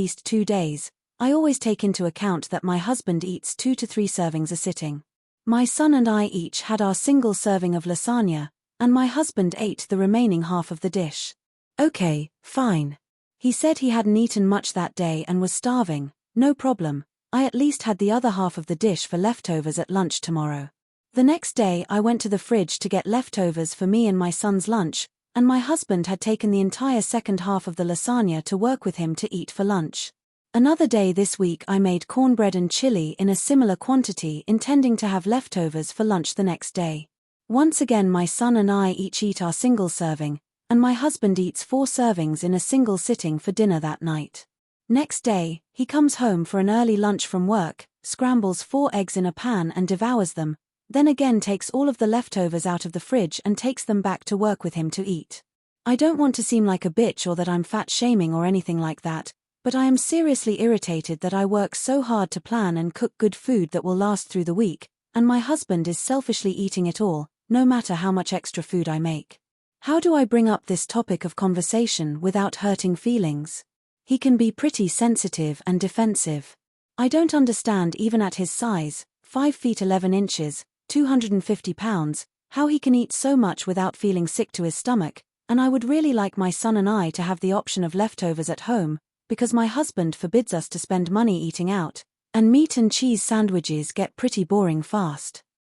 least 2 days, I always take into account that my husband eats 2 to 3 servings a sitting. My son and I each had our single serving of lasagna, and my husband ate the remaining half of the dish. Okay, fine. He said he hadn't eaten much that day and was starving. No problem, I at least had the other half of the dish for leftovers at lunch tomorrow. The next day I went to the fridge to get leftovers for me and my son's lunch, and my husband had taken the entire second half of the lasagna to work with him to eat for lunch. Another day this week I made cornbread and chili in a similar quantity, intending to have leftovers for lunch the next day. Once again my son and I each eat our single serving, and my husband eats 4 servings in a single sitting for dinner that night. Next day, he comes home for an early lunch from work, scrambles 4 eggs in a pan and devours them, then again takes all of the leftovers out of the fridge and takes them back to work with him to eat. I don't want to seem like a bitch or that I'm fat shaming or anything like that, but I am seriously irritated that I work so hard to plan and cook good food that will last through the week, and my husband is selfishly eating it all, no matter how much extra food I make. How do I bring up this topic of conversation without hurting feelings? He can be pretty sensitive and defensive. I don't understand, even at his size, 5 feet 11 inches, 250 pounds, how he can eat so much without feeling sick to his stomach, and I would really like my son and I to have the option of leftovers at home, because my husband forbids us to spend money eating out, and meat and cheese sandwiches get pretty boring fast.